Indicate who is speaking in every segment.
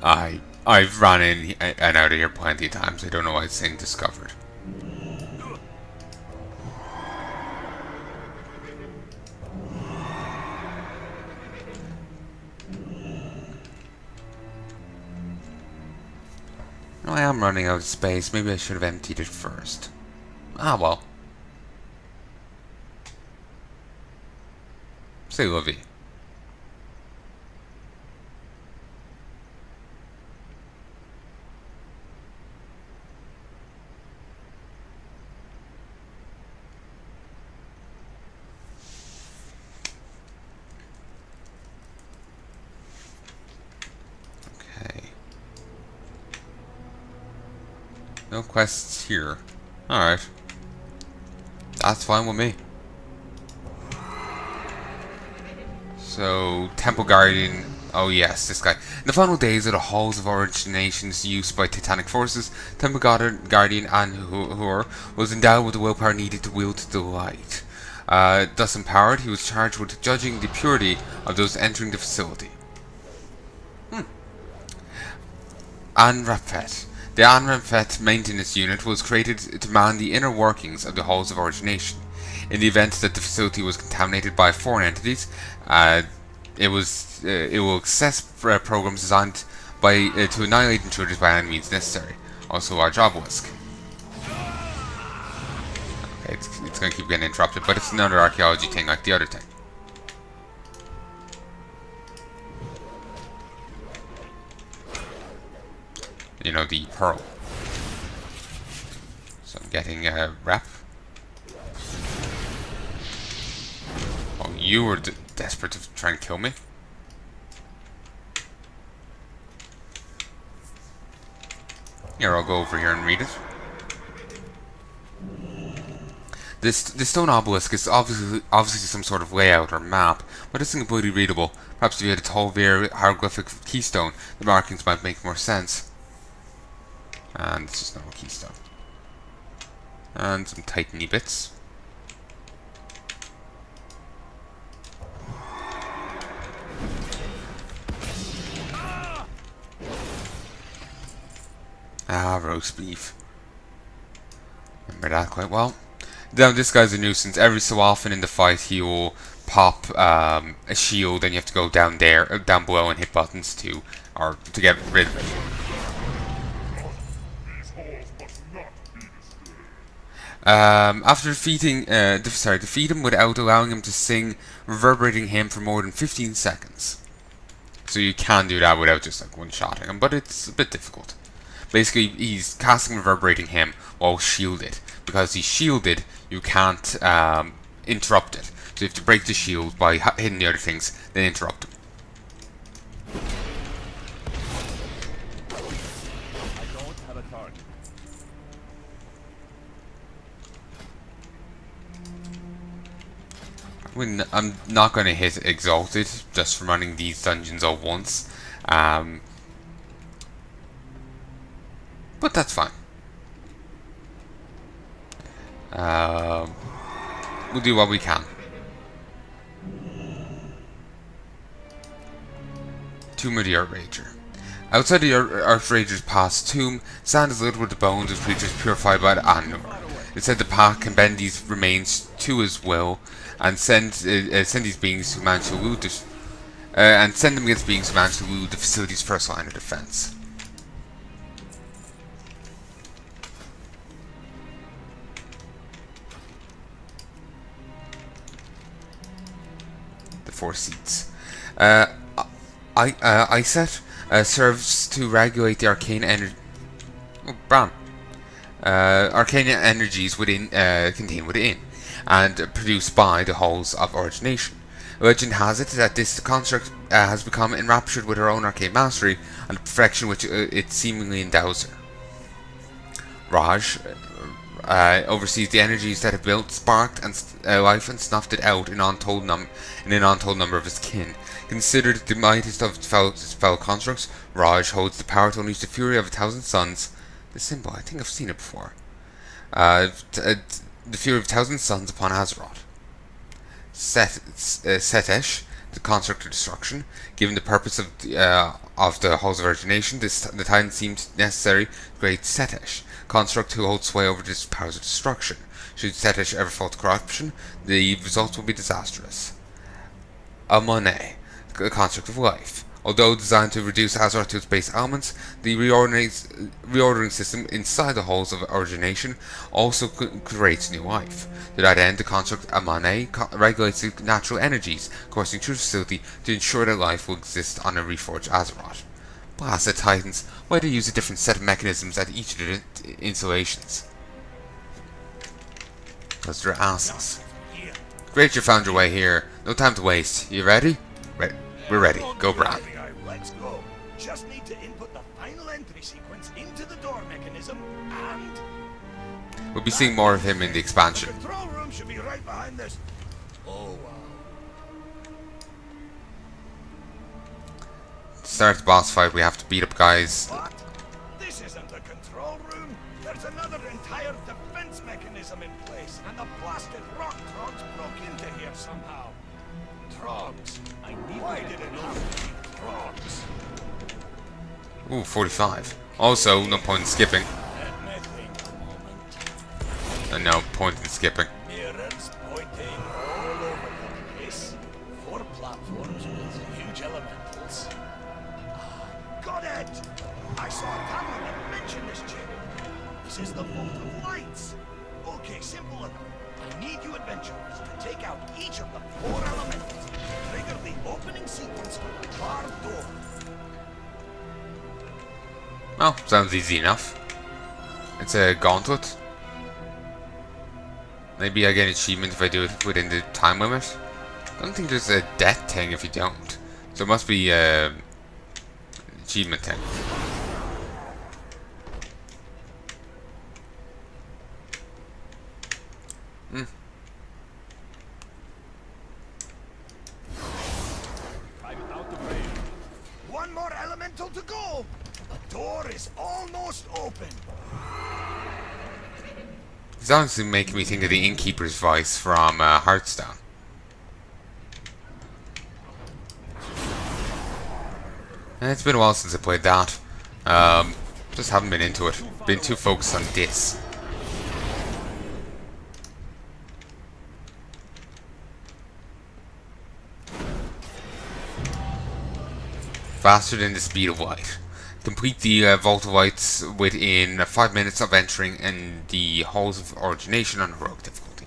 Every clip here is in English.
Speaker 1: I've run in and out of here plenty of times. I don't know why it's saying discovered. No, I am running out of space. Maybe I should have emptied it first. Ah well. Say lovey. Okay. No quests here. Alright. That's fine with me. So, Temple Guardian. Oh yes, this guy. In the final days of the halls of Origination's use by Titanic forces, Temple Guardian Anhur was endowed with the willpower needed to wield the light. Thus empowered, he was charged with judging the purity of those entering the facility. Anraphet. The Anraphet Maintenance Unit was created to man the inner workings of the halls of Origination. In the event that the facility was contaminated by foreign entities, it will access programs designed to annihilate intruders by any means necessary. Also, a large obelisk. Okay, it's going to keep getting interrupted, but it's another archaeology thing like the other thing. You know, the pearl. So I'm getting a rep. Oh, you were desperate to try and kill me? Here, I'll go over here and read it. This stone obelisk is obviously some sort of layout or map, but it's completely readable. Perhaps if you had a tall hieroglyphic keystone, the markings might make more sense. And it's just normal keystone. And some titany bits. Ah, roast beef. Remember that quite well. Now this guy's a nuisance. Every so often in the fight he will pop a shield and you have to go down below and hit buttons to get rid of it. After defeat him without allowing him to sing reverberating hymn for more than 15 seconds. So you can do that without just like one-shotting him, but it's a bit difficult. Basically, he's casting reverberating hymn while shielded. Because he's shielded, you can't interrupt it. So you have to break the shield by hitting the other things, then interrupt him. I'm not going to hit Exalted just from running these dungeons all once. But that's fine. We'll do what we can. Tomb of the Outrager. Outside the Outrager's past tomb, sand is littered with the bones of creatures purified by the Anur. It said the pack can bend these remains to his will and send these beings who manage to elude and send them against beings who manage to elude the facility's first line of defense. The 4 seats. Iset serves to regulate the arcane energy. Oh, brown. Arcane energies contained within, and produced by the halls of Origination. Legend has it that this construct has become enraptured with her own arcane mastery and the perfection which it seemingly endows her. Raj oversees the energies that have built, sparked, and life and snuffed it out in an untold number of his kin. Considered the mightiest of fellow constructs, Raj holds the power to unleash the fury of 1,000 suns. The symbol, I think I've seen it before. The fury of 1,000 suns upon Azeroth. Setesh the construct of destruction. Given the purpose of the Halls of Origination, the Titan seemed necessary to create Setish, construct who holds sway over the powers of destruction. Should Setish ever fall to corruption, the results will be disastrous. Palanai, the construct of life. Although designed to reduce Azeroth to its base elements, the reordering system inside the halls of origination also creates new life. To that end, the construct Palanai regulates the natural energies coursing through the facility to ensure that life will exist on a reforged Azeroth. Blasted Titans, why do you use a different set of mechanisms at each of the installations? Because they're asses. Great, you found your way here. No time to waste. You ready? We're ready. Go, Bran.
Speaker 2: Let's go. Just need to input the final entry sequence into the door mechanism and...
Speaker 1: We'll be seeing more of him in the expansion.
Speaker 2: The control room should be right behind this. Oh, wow.
Speaker 1: To start the boss fight, we have to beat up guys.
Speaker 2: What? This isn't the control room. There's another entire defense mechanism in place, and the blasted rock trogs broke into here somehow. Trogs. Why did it have to be trogs?
Speaker 1: Ooh, 45. Also, no point in skipping.
Speaker 2: Let me think a moment.
Speaker 1: And no point in skipping.
Speaker 2: Mirrors pointing all over the place. 4 platforms with huge elementals. Got it! I saw a tablet mention this chip. This is the Vault of Lights. Okay, simple enough. I need you adventurers to take out each of the 4 elementals. Trigger the opening sequence for the barred door.
Speaker 1: Well, sounds easy enough. It's a gauntlet. Maybe I get an achievement if I do it within the time limit. I don't think there's a death thing if you don't. So it must be an achievement thing.
Speaker 2: One more elemental to go. The door is almost open.
Speaker 1: It's honestly making me think of the Innkeeper's voice from Hearthstone. And it's been a while since I played that. Just haven't been into it. Been too focused on this. Faster than the speed of light. Complete the Vault of Lights within 5 minutes of entering in the Halls of Origination on heroic difficulty.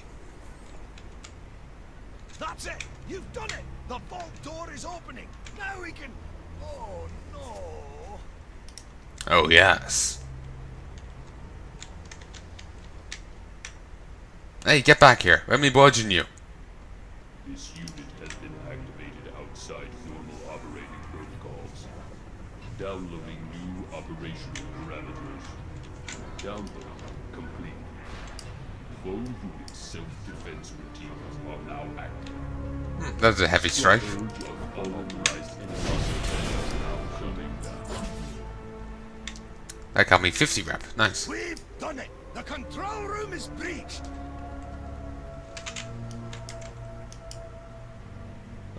Speaker 2: That's it! You've done it! The vault door is opening! Now we can... Oh no!
Speaker 1: Oh yes. Hey, get back here. Let me bludgeon you.
Speaker 3: This unit has been activated outside normal operating protocols. Downloading new operational parameters. Download complete. Full unit self-defense routines are now active.
Speaker 1: That was a heavy strike.
Speaker 3: Surge of unauthorized processing is now coming down.
Speaker 1: That got me 50 rep. Nice.
Speaker 2: We've done it! The control room is breached!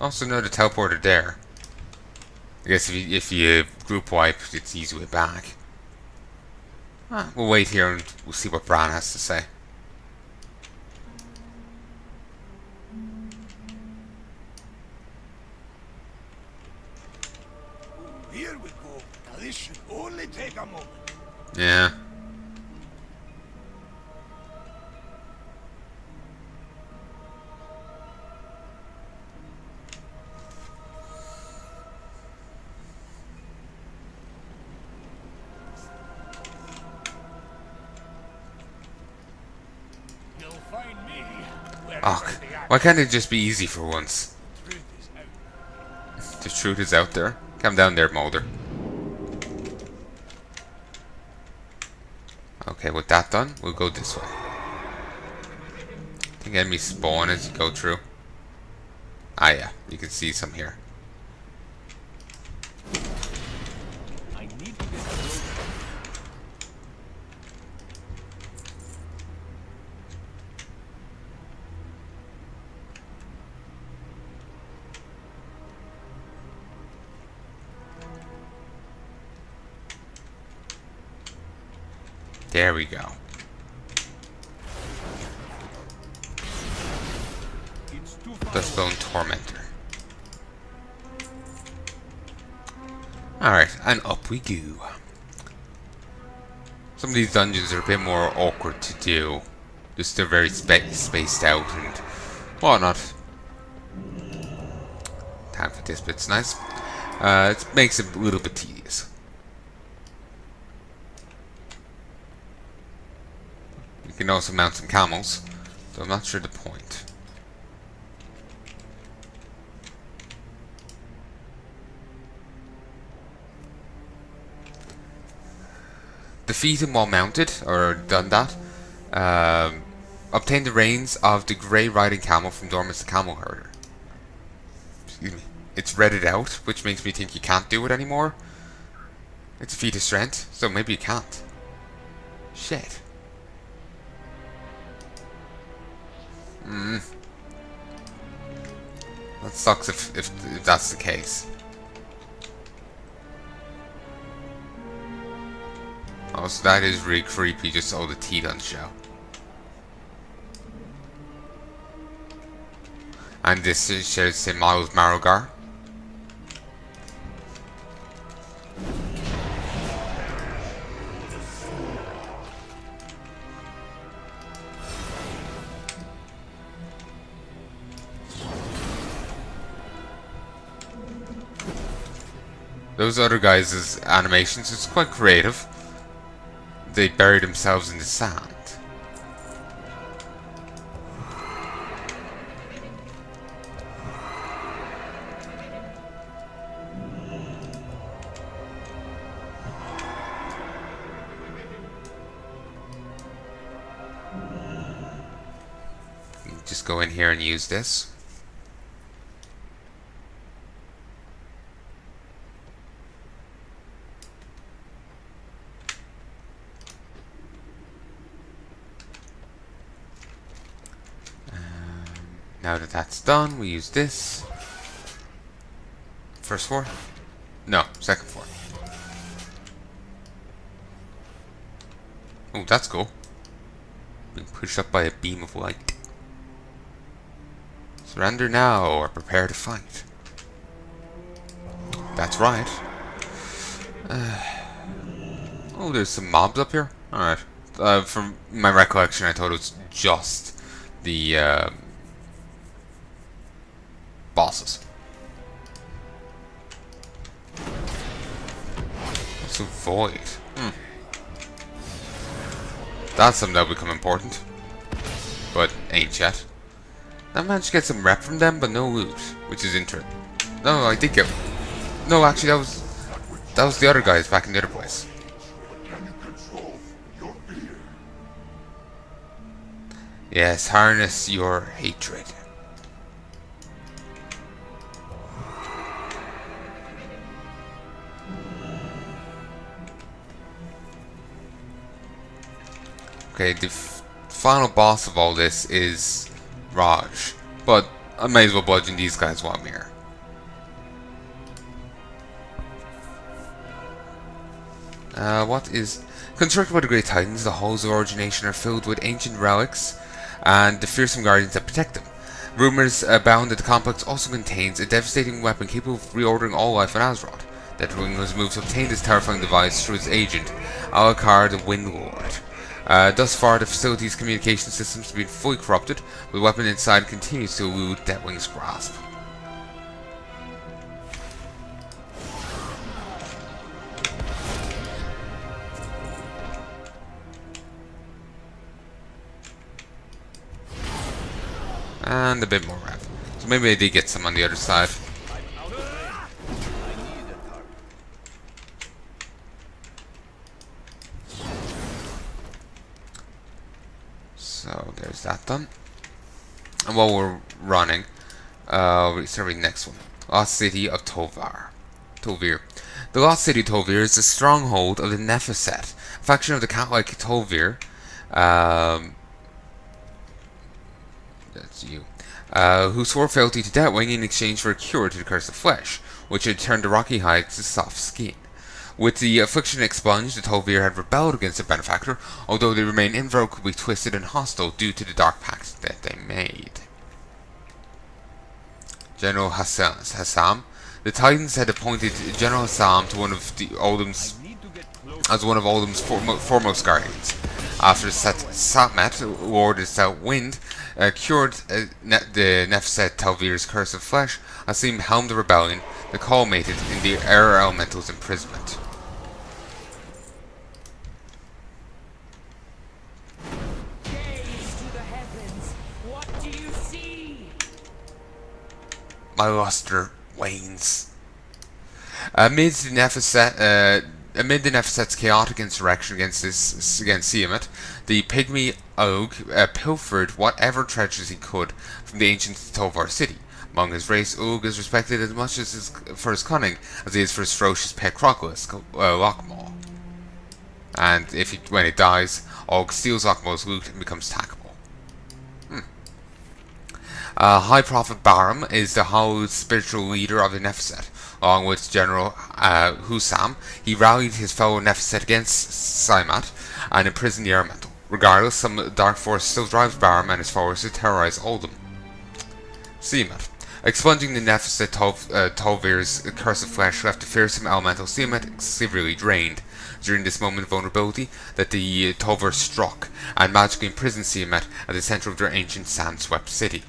Speaker 1: Also know the teleporter there. I guess if you group wipe, it's easy way back. We'll wait here and we'll see what Bran has to say.
Speaker 2: Here we go. Now this should only take a moment.
Speaker 1: Yeah.
Speaker 2: You'll find me wherever
Speaker 1: Oh,
Speaker 2: the
Speaker 1: why can't it just be easy for once?
Speaker 2: truth is out.
Speaker 1: The truth is out there. Come down there, Mulder. Okay, with that done, we'll go this way. I think enemies spawn as you go through. Ah yeah, you can see some here.
Speaker 2: I need to get closer.
Speaker 1: There we go. Dustbone Tormentor. Alright, and up we go. Some of these dungeons are a bit more awkward to do. Just they're very spaced out and whatnot. Time for this bit's nice. It makes it a little bit tedious. You can also mount some camels, though I'm not sure the point. Defeat him while mounted, or done that. Obtain the reins of the grey riding camel from Dorman's the camel herder. Excuse me. It's redded out, which makes me think you can't do it anymore. It's a feat of strength, so maybe you can't. Shit. That sucks if that's the case. Oh, so that is really creepy, just all the teeth on show. And this shares the same model as Marogar. Those other guys' animations, it's quite creative. They bury themselves in the sand. Just go in here and use this. Now that that's done, we use this. First floor? No, second floor. Oh, that's cool. Being pushed up by a beam of light. Surrender now or prepare to fight. That's right. Oh, there's some mobs up here? Alright. From my recollection, I thought it was just the bosses. So void. That's something that'll become important. But ain't yet. I managed to get some rep from them, but no loot, which is interesting. No, I did get. No, actually, that was the other guys back in the other place. Yes, harness your hatred. Okay, the final boss of all this is Raj, but I may as well bludgeon these guys while I'm here. What is... Constructed by the Great Titans, the halls of Origination are filled with ancient relics and the fearsome guardians that protect them. Rumors abound that the complex also contains a devastating weapon capable of reordering all life on Azeroth. That ring was moved to obtain this terrifying device through its agent, Alakar the Wind Lord. Thus far, the facility's communication systems have been fully corrupted, but the weapon inside continues to elude Deathwing's grasp. And a bit more rep. So maybe I did get some on the other side. So there's that done. And while we're running, we start with the next one. Lost City of Tovir. The Lost City of Tovir is the stronghold of the Nephiset, a faction of the cat-like Tovir. That's you. Who swore fealty to Deathwing in exchange for a cure to the curse of flesh, which had turned the rocky hide to soft skin. With the affliction expunged, the Tolvir had rebelled against their benefactor, although they remain invocably twisted and hostile due to the dark pact that they made. General Hassam. The Titans had appointed General Hassam to one of the Oldham's as one of Oldham's foremost guardians. After Satmet, Lord of South Wind, cured the Nefset Talvir's curse of flesh, Hassim helmed the rebellion that culminated in the Air Elemental's imprisonment.
Speaker 4: Gaze to the heavens. What do you see?
Speaker 1: My luster wanes. Amid the Nefeset's chaotic insurrection against Siamat, the pygmy Og pilfered whatever treasures he could from the ancient Tovar city. Among his race, Og is respected as much for his cunning as he is for his ferocious pet crocodile, Lochmaw. And when it dies, Og steals Lochmaw's loot and becomes tackable. High Prophet Baram is the Hollow's spiritual leader of the Nefeset. Along with General Hussam, he rallied his fellow Nefeset against Siamat and imprisoned the Elemental. Regardless, some dark force still drives Baram and his followers to terrorize Oldham. Siamat. Expunging the Nefeset Tolvir's curse of flesh left the fearsome Elemental Siamat severely drained. During this moment of vulnerability, that the Tolvar struck and magically imprisoned Siamat at the center of their ancient sand-swept city.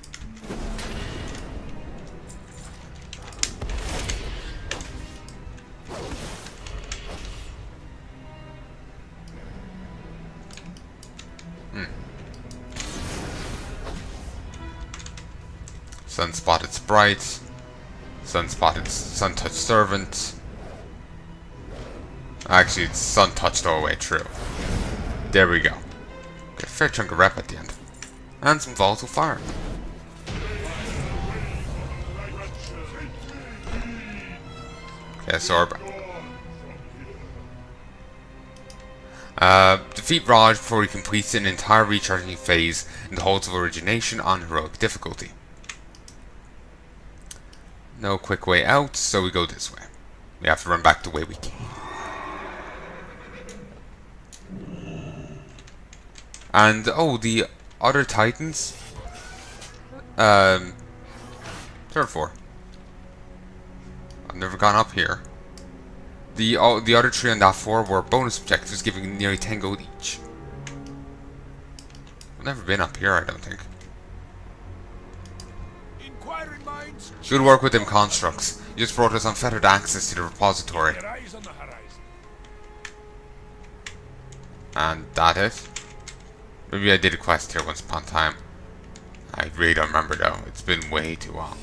Speaker 1: Sun-spotted sprite, sun-spotted sun-touched servant. Actually, it's sun-touched all the way through. There we go. Get a fair chunk of rep at the end. And some volatile fire. Okay, Sorb. Defeat Raj before he completes an entire recharging phase in the holds of Origination on heroic difficulty. No quick way out, so we go this way. We have to run back the way we came. And, oh, the other Titans? Third four. I've never gone up here. The other three on that floor were bonus objectives giving nearly 10 gold each. I've never been up here, I don't think. Good work with them constructs. You just brought us unfettered access to the repository. And that it? Maybe I did a quest here once upon a time. I really don't remember though. It's been way too long.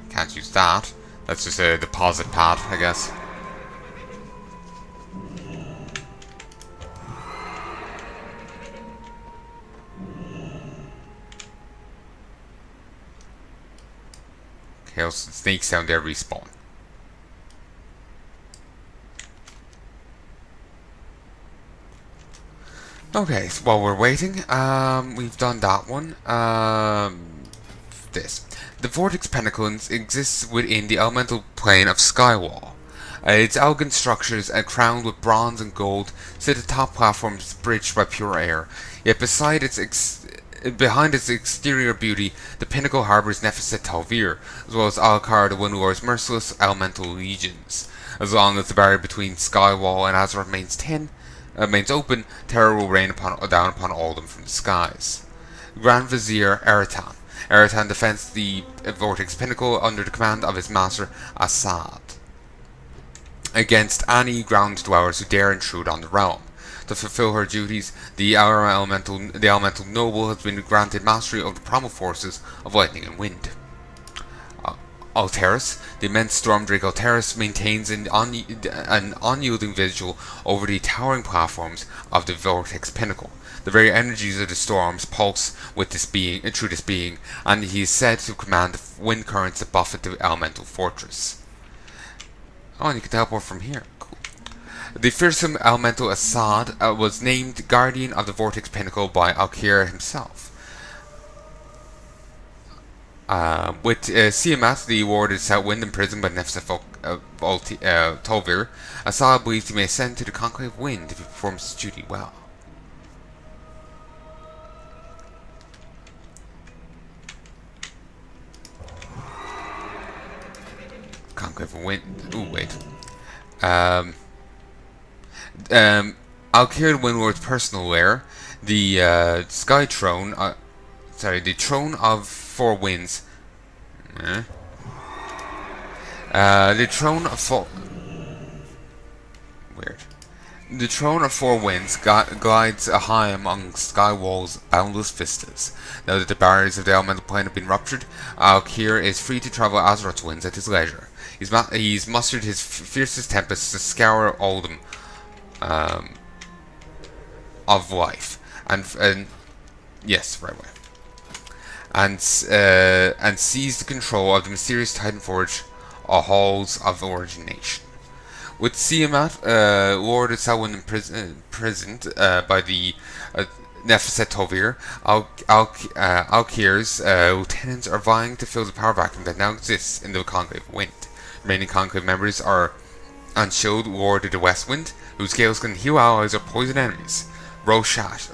Speaker 1: Can't use that. That's just a deposit pad, I guess. Chaos snakes down there respawn. Okay, so while we're waiting, we've done that one. This. The Vortex Pinnacle exists within the elemental plane of Skywall. Its elegant structures, crowned with bronze and gold, sit atop platforms bridged by pure air. Yet behind its exterior beauty, the pinnacle harbors Nefeset Talvir, as well as Alkar, the Windlord's merciless elemental legions. As long as the barrier between Skywall and Azeroth remains open, terror will rain down upon Oldham from the skies. Grand Vizier Eratan. Eratan defends the Vortex Pinnacle under the command of his master Assad against any ground dwellers who dare intrude on the realm. To fulfill her duties, the elemental noble has been granted mastery of the primal forces of lightning and wind. Alteris, the immense stormdrake Alteris, maintains an unyielding vigil over the towering platforms of the Vortex Pinnacle. The very energies of the storms pulse with through this being, and he is said to command the wind currents that buffet the elemental fortress. Oh, and you can teleport from here. Cool. The fearsome elemental Assad was named Guardian of the Vortex Pinnacle by Alkir himself. With Siamat, the awarded Southwind imprisoned by Nefsef Tolvir, Assad believes he may ascend to the Conclave Wind if he performs his duty well. Conclave Wind. Ooh, wait. Alkir Windlord's personal lair, the Sky Throne. The Throne of Four Winds. The Throne of Four. Weird. The Throne of Four Winds glides high among Skywall's boundless vistas. Now that the barriers of the elemental plane have been ruptured, Alkir is free to travel Azeroth's winds at his leisure. He's mustered his fiercest tempests to scour Oldham of life, and yes, right way. And seized the control of the mysterious Titanforge halls of Origination. With Siamat, Lord of Selwyn imprisoned by the Nefeset Tovir, Alkir's lieutenants are vying to fill the power vacuum that now exists in the Conclave Wind. Remaining Conclave members are Anshield, Lord of the West Wind, whose gales can heal allies or poison enemies; Rohash,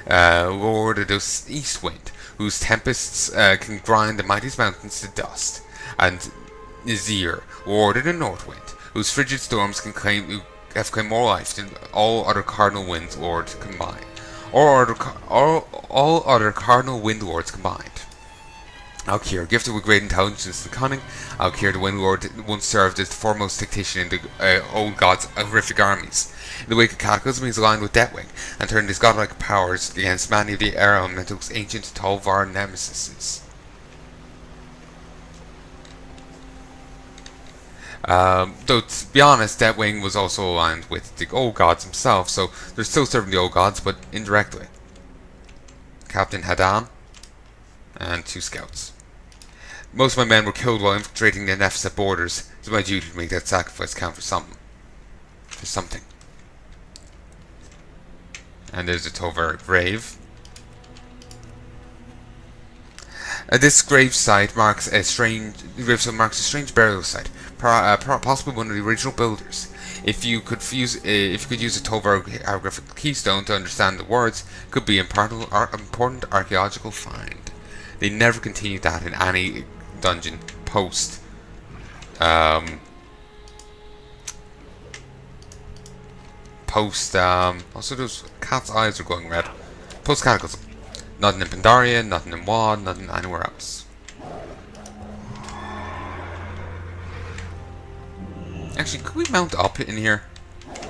Speaker 1: Lord of the East Wind, whose tempests can grind the mightiest mountains to dust; and Nazir, Lord of the North Wind, whose frigid storms have claimed more life than all other Cardinal Wind Lords combined. All other Cardinal Wind Lords combined. Alkir, gifted with great intelligence and cunning, Alkir the Wind Lord once served as the foremost tactician in the old god's horrific armies. In the wake of Cataclysm, he is aligned with Deathwing, and turned his godlike powers against many of the Air Elemental's ancient Tolvar nemesises. Though, to be honest, Deathwing was also aligned with the old gods himself, so they're still serving the old gods, but indirectly. Captain Hadan and 2 scouts. Most of my men were killed while infiltrating the Nefeset borders. It's my duty to make that sacrifice count for something. And there's a Tovar grave. This grave site marks a strange burial site, possibly one of the original builders. If you could use a Tovar hieroglyphic keystone to understand the words, it could be an important archaeological find. They never continued that in any dungeon post. Also those cat's eyes are glowing red. Post Cataclysm. Nothing in Pandaria, nothing in WoD, nothing anywhere else. Actually, could we mount up in here?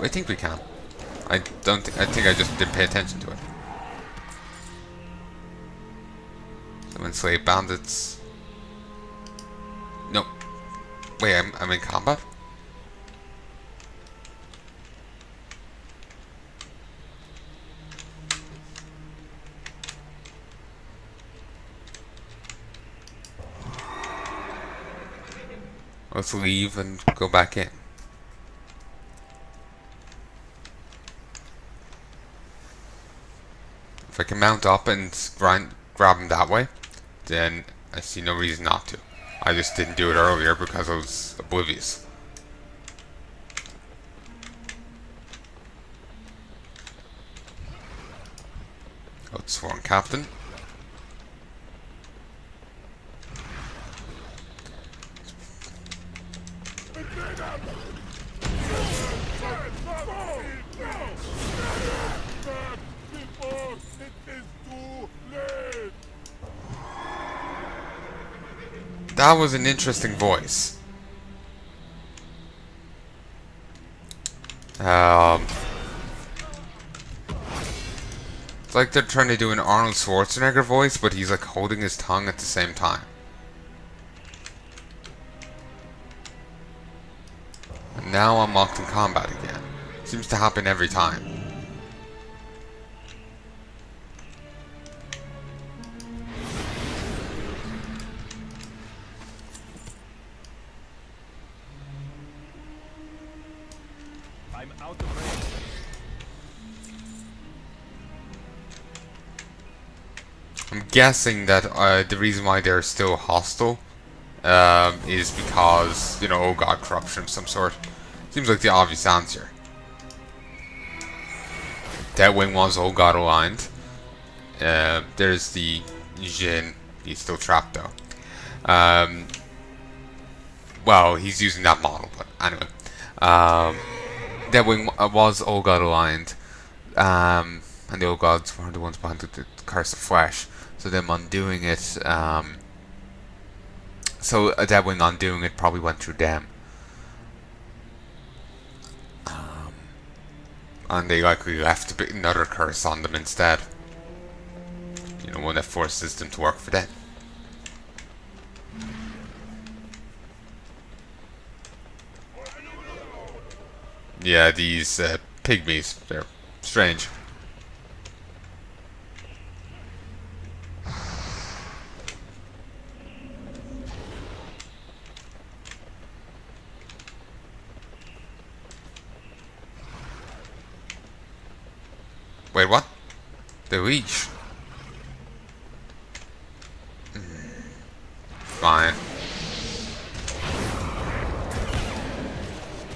Speaker 1: I think we can. I think I just didn't pay attention to it. Some enslaved bandits. Nope. Wait, I'm in combat? Let's leave and go back in. If I can mount up and grab him that way, then I see no reason not to. I just didn't do it earlier because I was oblivious. Outsworn Captain. That was an interesting voice. It's like they're trying to do an Arnold Schwarzenegger voice, but he's like holding his tongue at the same time. And now I'm locked in combat again. Seems to happen every time.
Speaker 3: I'm out of range.
Speaker 1: I'm guessing that the reason why they're still hostile is because, you know, oh god, corruption of some sort. Seems like the obvious answer. Deadwing was oh god aligned. There's the Jin. He's still trapped though. Well, he's using that model, but anyway. Deadwing was Old God aligned, and the Old Gods were the ones behind the Curse of Flesh. So them undoing it, so a Deadwing undoing it probably went through them. And they likely left another curse on them instead. You know, one that forces them to work for them. Yeah, these pygmies, they're strange. Wait, what? The leash. Fine.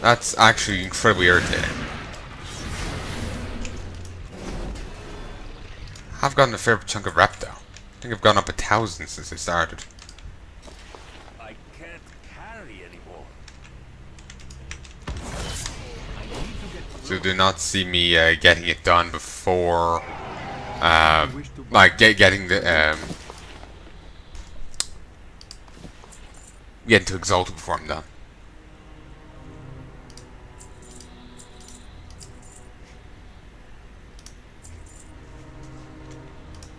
Speaker 1: That's actually incredibly irritating. I've gotten a fair chunk of rep though. I think I've gone up 1,000 since I started.
Speaker 3: I can't carry anymore.
Speaker 1: So do not see me getting it done before, like getting the getting to Exalted before I'm done.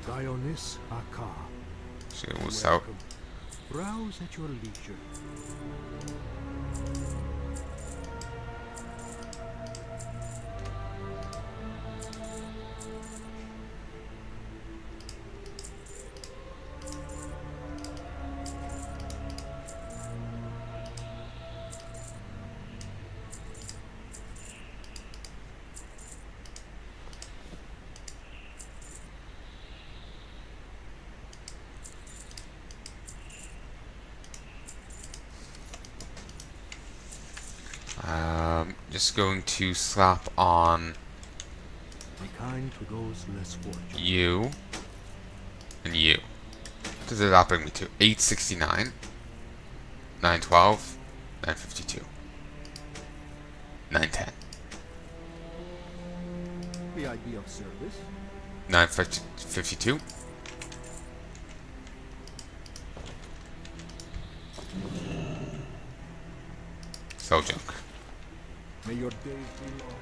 Speaker 5: Dionys Aka.
Speaker 1: So what's out?
Speaker 5: Browse at your leisure.
Speaker 1: Just going to slap on
Speaker 5: Be kind to those less fortunate.
Speaker 1: you and you. What does that bring me to? 869, 912, 952, 910,
Speaker 5: May I be of service?
Speaker 1: 952. So junk.
Speaker 5: May your days be long.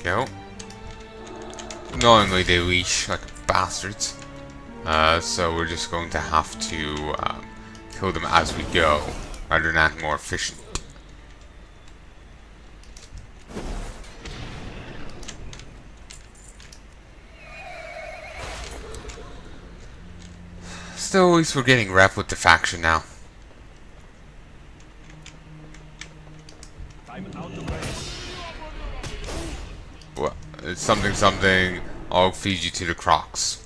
Speaker 1: Go. Knowingly they leash like bastards. So we're just going to have to kill them as we go, rather than act more efficient. Still, at least we're getting rep with the faction now.
Speaker 3: I'm out of range.
Speaker 1: What? It's something something. I'll feed you to the crocs.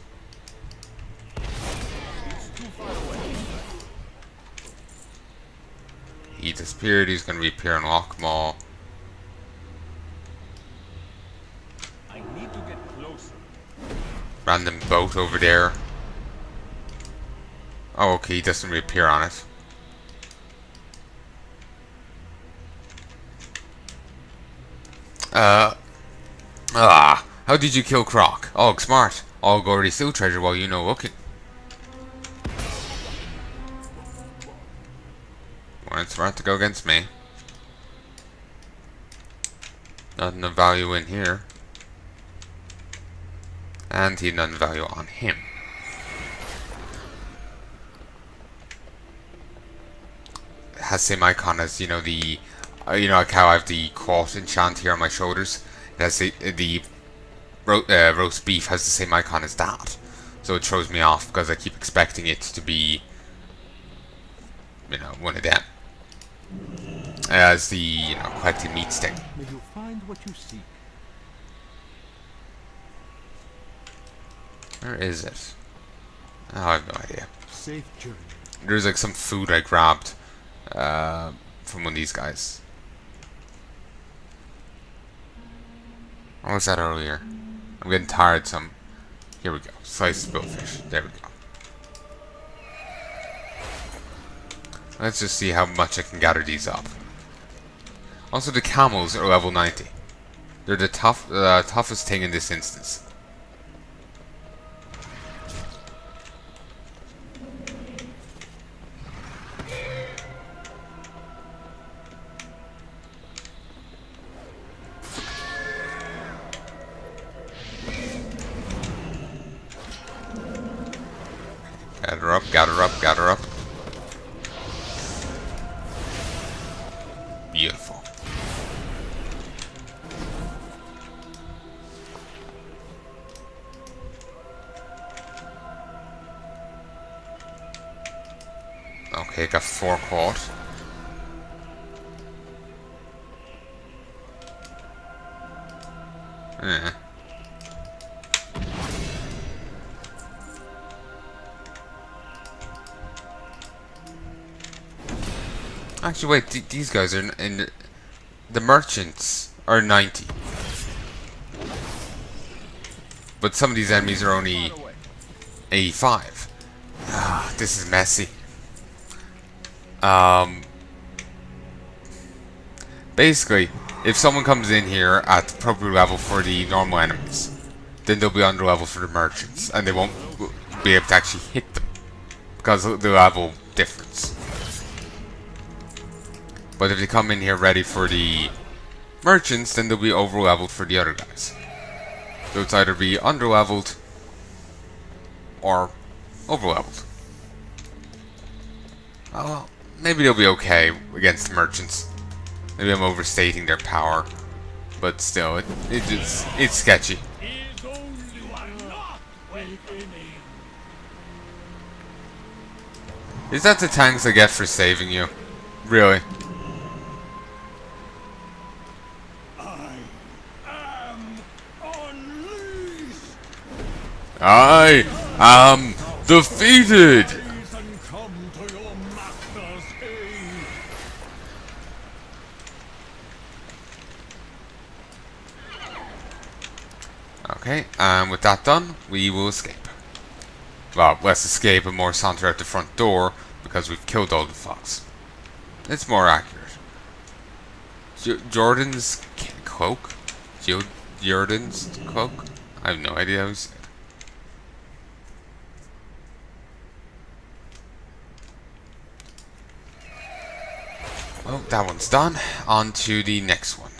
Speaker 1: He disappeared. He's going to reappear in Lockmaw.
Speaker 3: I need to get closer.
Speaker 1: Random boat over there. Oh, okay. He doesn't reappear on it. How did you kill Croc? Oh, smart. I'll go already steal treasure while you know looking. Weren't smart to go against me. Nothing of value in here. And he had none of value on him. It has the same icon as, you know, the... you know, like how I have the quote enchant here on my shoulders. It has the roast beef has the same icon as that. so it throws me off because I keep expecting it to be, one of them. As the, collecting meat stick.
Speaker 5: May you find what you seek.
Speaker 1: Where is it? Oh, I have no idea.
Speaker 5: Safe journey.
Speaker 1: There's like some food I grabbed from one of these guys. What was that earlier? I'm getting tired, so here we go. Sliced billfish. There we go. Let's just see how much I can gather these up. Also, the camels are level 90. They're the toughest thing in this instance. Gather up, gather up, gather up. Beautiful. Okay, got 4 caught. Actually, wait, these guys are in the merchants are 90. But some of these enemies are only 85. Ah, this is messy. Basically, if someone comes in here at the appropriate level for the normal enemies, then they'll be under level for the merchants, and they won't be able to actually hit them because of the level difference. But if they come in here ready for the merchants, then they'll be over leveled for the other guys. So it's either be under leveled or over leveled. Well, maybe they'll be okay against the merchants. Maybe I'm overstating their power, but still, it's sketchy. Is that the thanks I get for saving you? Really? I am defeated! Okay, and with that done, we will escape. Well, let's escape and more saunter out the front door, because we've killed all the fox. It's more accurate. Jordan's cloak? Jordan's cloak? I have no idea how to say it. Well, that one's done. On to the next one.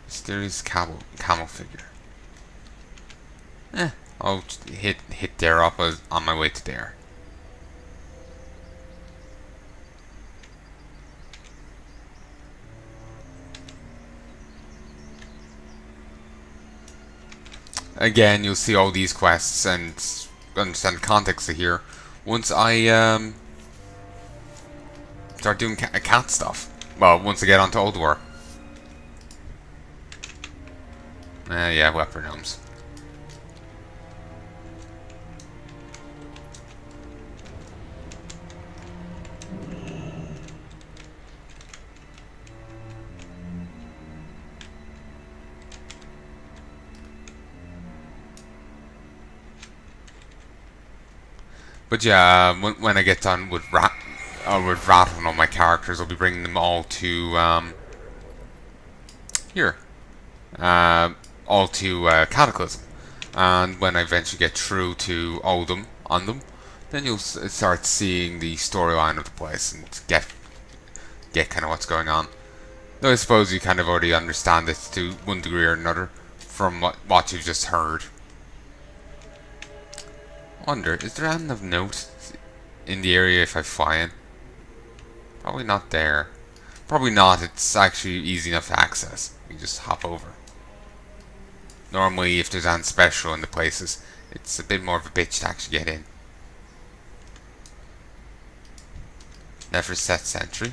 Speaker 1: Mysterious camel figure. I'll hit there up on my way to there. Again, you'll see all these quests and understand the context of here once I start doing cat stuff. Well, once I get onto Old War. Yeah, weapon gnomes. But yeah, when I get done with rattling all my characters, I'll be bringing them all to here, all to Cataclysm. And when I eventually get through to all of them on them, then you'll start seeing the storyline of the place and get kind of what's going on. Though I suppose you kind of already understand it to one degree or another from what you've just heard. Wonder, is there anything of note in the area if I fly in? Probably not there. Probably not. It's actually easy enough to access. You just hop over. Normally, if there's anything special in the places, It's a bit more of a bitch to actually get in. Never set sentry.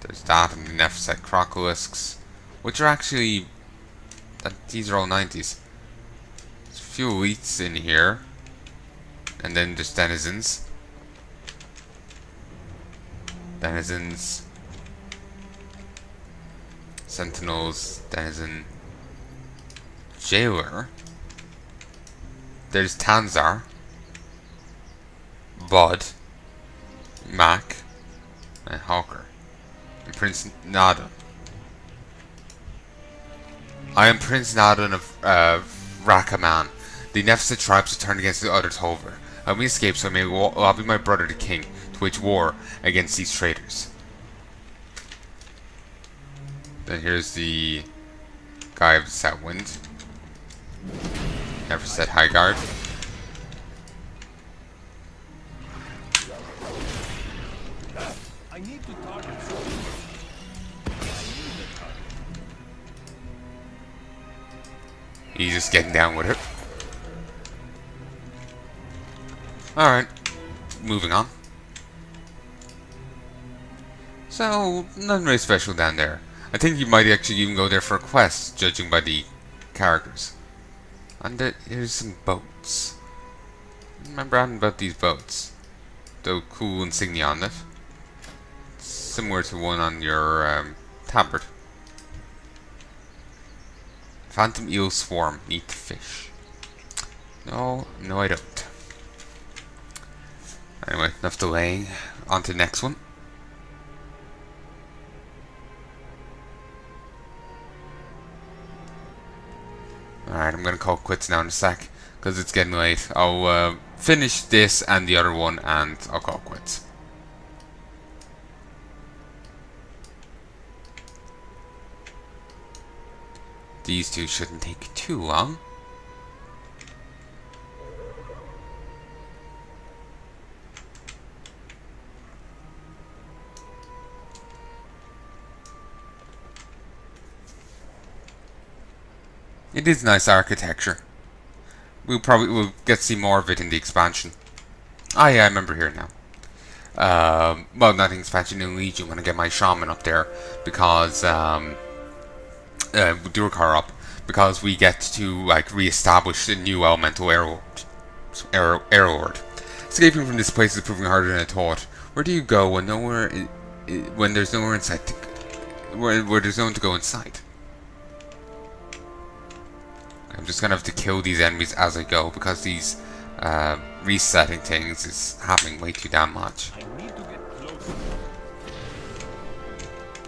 Speaker 1: There's that and the never set crocolisks, which are actually, these are all 90s. There's a few elites in here, and then there's denizens. Sentinels, denizen, jailer. There's Tanzar, Bud, Mac, and Hawker, and Prince Nadan. I am Prince Nadan of Rakaman. The Nefsa tribes have turned against the other Tolver. Help me escape so I may lobby my brother the king to wage war against these traitors. Then here's the guy of the South Wind. Never said High Guard.
Speaker 3: I need to target something.
Speaker 1: He's just getting down with it. Alright, moving on. So, nothing really special down there. I think you might actually even go there for a quest, judging by the characters. And here's some boats. Remember having about these boats. The cool insignia on it. Similar to one on your tabard. Phantom eel swarm. Need to fish. No, I don't. Anyway, enough delaying. On to the next one. Alright, I'm gonna call quits now in a sec, because it's getting late. I'll finish this and the other one, and I'll call quits. These two shouldn't take too long. It is nice architecture. We'll get to see more of it in the expansion. Ah, yeah, I remember here now. Well, not in expansion, in Legion, when I get my shaman up there, because Durkar up, because we get to like re-establish a new elemental air lord. Escaping from this place is proving harder than I thought. Where do you go when when there's nowhere inside where there's no one to go inside? I'm just gonna have to kill these enemies as I go, because these resetting things is happening way too damn much.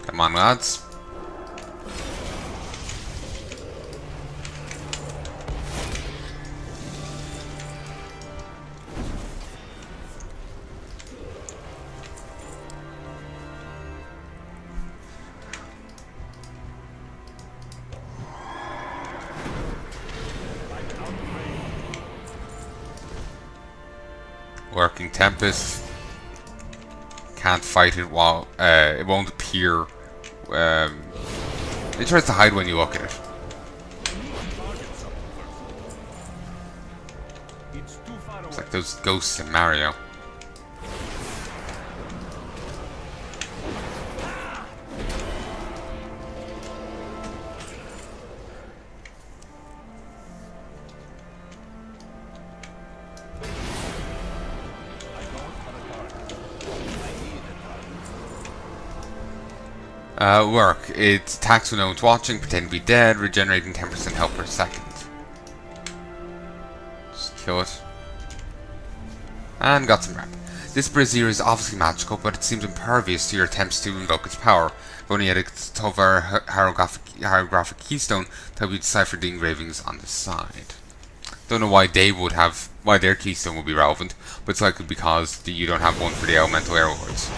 Speaker 1: Come on, lads. Working Tempest. Can't fight it while it won't appear. It tries to hide when you look at it. It's like those ghosts in Mario. Work. It attacks when no one's watching, pretend to be dead, regenerating 10% health per second. Just kill it. And got some rep. This brazier is obviously magical, but it seems impervious to your attempts to invoke its power. If only you had a Tovar hieroglyphic keystone to help you decipher the engravings on the side. Don't know why why their keystone would be relevant, but it's likely because you don't have one for the elemental air lords.